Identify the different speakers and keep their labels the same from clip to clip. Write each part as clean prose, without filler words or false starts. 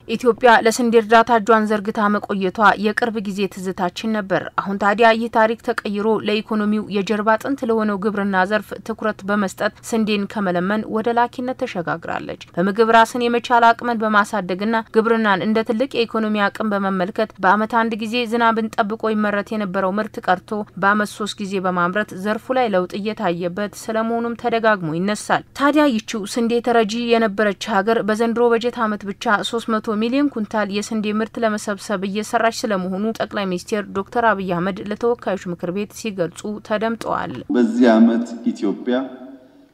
Speaker 1: ኢትዮጵያ ለስንዴ እርዳታ እጇን ዘርግታ መቆየቷ የቅርብ ጊዜ ትዝታችን ነበር። አሁን ታዲያ ይህ ታሪክ ተቀይሮ ለኢኮኖሚው የጀርባ አጥንት ለሆነው ግብርና ዘርፍ ትኩረት በመስጠት ስንዴን ከመለመን ወደ ላኪነት ተሸጋግራለች። በምግብ ራስን የመቻል አቅምን በማሳደግና ግብርናን እንደ ትልቅ የኢኮኖሚ አቅም በመመልከት በአመት አንድ ጊዜ ዝናብን ጠብቆ ይመረት የነበረው ምርት ቀርቶ በአመት 3 ጊዜ በማምረት ዘርፉ ላይ ለውጥ እየታየበት ስለመሆኑም ተደጋግሞ ይነሳል። ታዲያ ይቺው ስንዴ ተረጂ የነበረች ሀገር በዘንድሮ በጀት አመት ብቻ 300 ሚሊዮን ኩንታል የስንዴ ምርት ለመሰብሰብ እየሰራች ስለመሆኑ ጠቅላይ ሚኒስትር ዶክተር አብይ አህመድ ለተወካዮች ምክር ቤት ሲገልጹ ተደምጠዋል።
Speaker 2: በዚህ አመት ኢትዮጵያ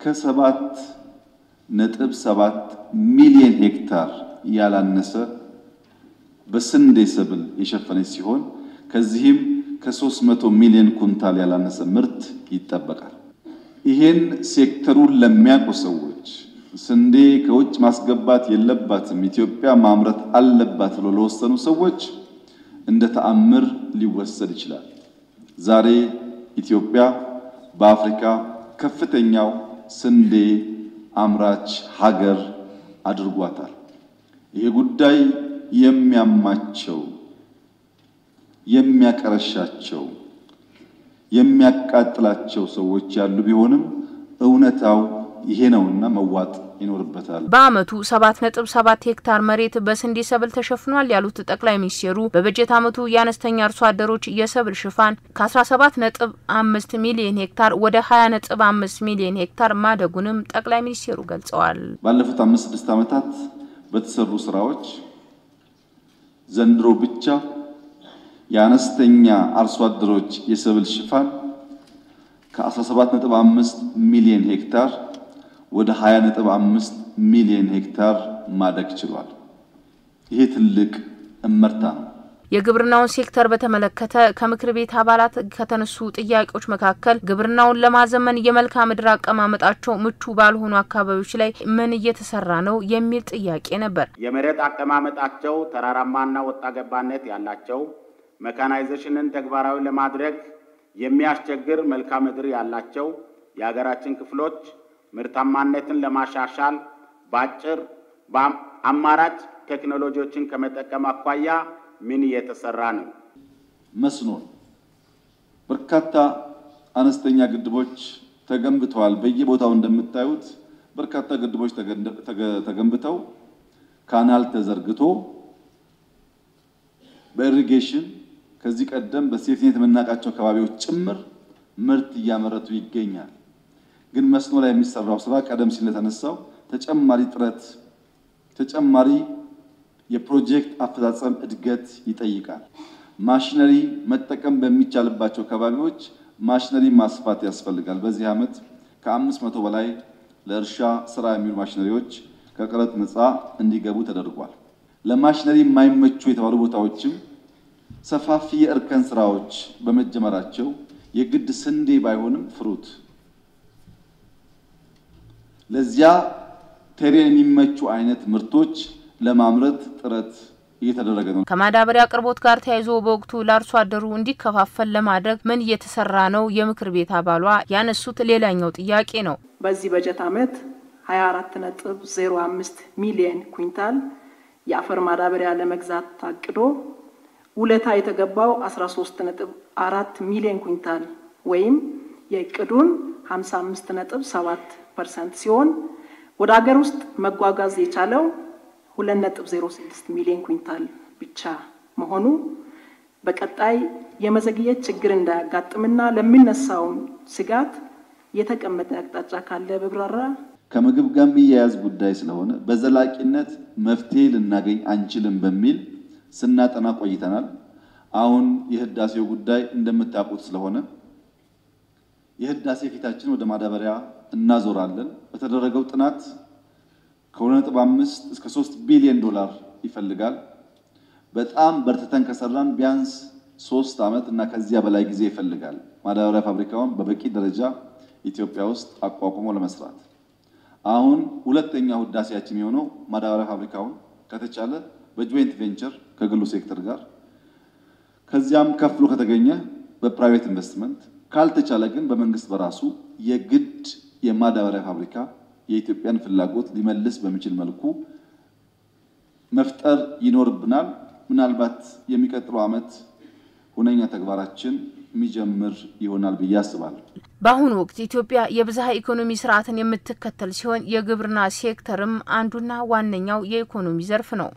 Speaker 2: ከ7.7 ሚሊዮን ሄክታር ያላነሰ በስንዴ ሰብል የሸፈነች ሲሆን ከዚህም ከ300 ሚሊዮን ኩንታል ያላነሰ ምርት ይጠበቃል። ይሄን ሴክተሩን ለሚያውቁ ሰዎች ስንዴ ከውጭ ማስገባት የለባትም ኢትዮጵያ ማምረት አለባት ብሎ ለወሰኑ ሰዎች እንደ ተአምር ሊወሰድ ይችላል። ዛሬ ኢትዮጵያ በአፍሪካ ከፍተኛው ስንዴ አምራች ሀገር አድርጓታል። ይሄ ጉዳይ የሚያማቸው የሚያቀረሻቸው የሚያቃጥላቸው ሰዎች ያሉ ቢሆንም እውነታው ይሄ ነውና መዋጥ ይኖርበታል።
Speaker 1: በአመቱ 7.7 ሄክታር መሬት በስንዴ ሰብል ተሸፍኗል ያሉት ጠቅላይ ሚኒስትሩ በበጀት አመቱ የአነስተኛ አርሶ አደሮች የሰብል ሽፋን ከ17.5 ሚሊዮን ሄክታር ወደ 20.5 ሚሊዮን ሄክታር ማደጉንም ጠቅላይ ሚኒስትሩ ገልጸዋል።
Speaker 2: ባለፉት 5-6 ዓመታት በተሰሩ ስራዎች ዘንድሮ ብቻ የአነስተኛ አርሶ አደሮች የሰብል ሽፋን ከ17.5 ሚሊዮን ሄክታር ወደ 20.5 ሚሊዮን ሄክታር ማደግ ችሏል። ይሄ ትልቅ እመርታ ነው።
Speaker 1: የግብርናውን ሴክተር በተመለከተ ከምክር ቤት አባላት ከተነሱ ጥያቄዎች መካከል ግብርናውን ለማዘመን የመልካ ምድር አቀማመጣቸው ምቹ ባልሆኑ አካባቢዎች ላይ ምን እየተሰራ ነው የሚል ጥያቄ ነበር።
Speaker 3: የመሬት አቀማመጣቸው ተራራማና ወጣ ገባነት ያላቸው መካናይዜሽንን ተግባራዊ ለማድረግ የሚያስቸግር መልካ ምድር ያላቸው የሀገራችን ክፍሎች ምርታማነትን ለማሻሻል ባጭር በአማራጭ ቴክኖሎጂዎችን ከመጠቀም አኳያ ምን እየተሰራ ነው?
Speaker 2: መስኖ በርካታ አነስተኛ ግድቦች ተገንብተዋል። በየቦታው እንደምታዩት በርካታ ግድቦች ተገንብተው ካናል ተዘርግቶ በኢሪጌሽን ከዚህ ቀደም በሴፍቲኔት የምናቃቸው አካባቢዎች ጭምር ምርት እያመረቱ ይገኛል። ግን መስኖ ላይ የሚሰራው ስራ ቀደም ሲል ተነሳው ተጨማሪ ጥረት ተጨማሪ የፕሮጀክት አፈጻጸም እድገት ይጠይቃል። ማሽነሪ መጠቀም በሚቻልባቸው አካባቢዎች ማሽነሪ ማስፋት ያስፈልጋል። በዚህ አመት ከ500 በላይ ለእርሻ ስራ የሚውሉ ማሽነሪዎች ከቀረጥ ነፃ እንዲገቡ ተደርጓል። ለማሽነሪ የማይመቹ የተባሉ ቦታዎችም ሰፋፊ የእርከን ስራዎች በመጀመራቸው የግድ ስንዴ ባይሆንም ፍሩት ለዚያ ቴሬን የሚመቹ አይነት ምርቶች ለማምረት ጥረት እየተደረገ ነው።
Speaker 1: ከማዳበሪያ አቅርቦት ጋር ተያይዞ በወቅቱ ለአርሶ አደሩ እንዲከፋፈል ለማድረግ ምን እየተሰራ ነው የምክር ቤት አባሏ ያነሱት ሌላኛው ጥያቄ ነው።
Speaker 4: በዚህ በጀት አመት 24.05 ሚሊዮን ኩንታል የአፈር ማዳበሪያ ለመግዛት ታቅዶ ውለታ የተገባው 13.4 ሚሊዮን ኩንታል ወይም የቅዱን 55.7% ሲሆን ወደ ሀገር ውስጥ መጓጓዝ የቻለው 2.06 ሚሊዮን ኩንታል ብቻ መሆኑ በቀጣይ የመዘግየት ችግር እንዳያጋጥምና ለሚነሳው ስጋት የተቀመጠ አቅጣጫ ካለ በብራራ
Speaker 2: ከምግብ ጋር የሚያያዝ ጉዳይ ስለሆነ በዘላቂነት መፍትሄ ልናገኝ አንችልም በሚል ስናጠና ቆይተናል። አሁን የህዳሴው ጉዳይ እንደምታውቁት ስለሆነ የህዳሴ ፊታችን ወደ ማዳበሪያ እናዞራለን። በተደረገው ጥናት ከ2.5 እስከ 3 ቢሊዮን ዶላር ይፈልጋል። በጣም በርትተን ከሰራን ቢያንስ 3 አመት እና ከዚያ በላይ ጊዜ ይፈልጋል። ማዳበሪያ ፋብሪካውን በበቂ ደረጃ ኢትዮጵያ ውስጥ አቋቁሞ ለመስራት አሁን ሁለተኛው ህዳሴያችን የሆነው ማዳበሪያ ፋብሪካውን ከተቻለ በጆይንት ቬንቸር ከግሉ ሴክተር ጋር ከዚያም ከፍሎ ከተገኘ በፕራይቬት ኢንቨስትመንት ካልተቻለ ግን በመንግስት በራሱ የግድ የማዳበሪያ ፋብሪካ የኢትዮጵያን ፍላጎት ሊመልስ በሚችል መልኩ መፍጠር ይኖርብናል። ምናልባት የሚቀጥለው ዓመት ሁነኛ ተግባራችን የሚጀምር ይሆናል ብዬ አስባለሁ።
Speaker 1: በአሁኑ ወቅት ኢትዮጵያ የብዝሃ ኢኮኖሚ ስርዓትን የምትከተል ሲሆን የግብርና ሴክተርም አንዱና ዋነኛው የኢኮኖሚ ዘርፍ ነው።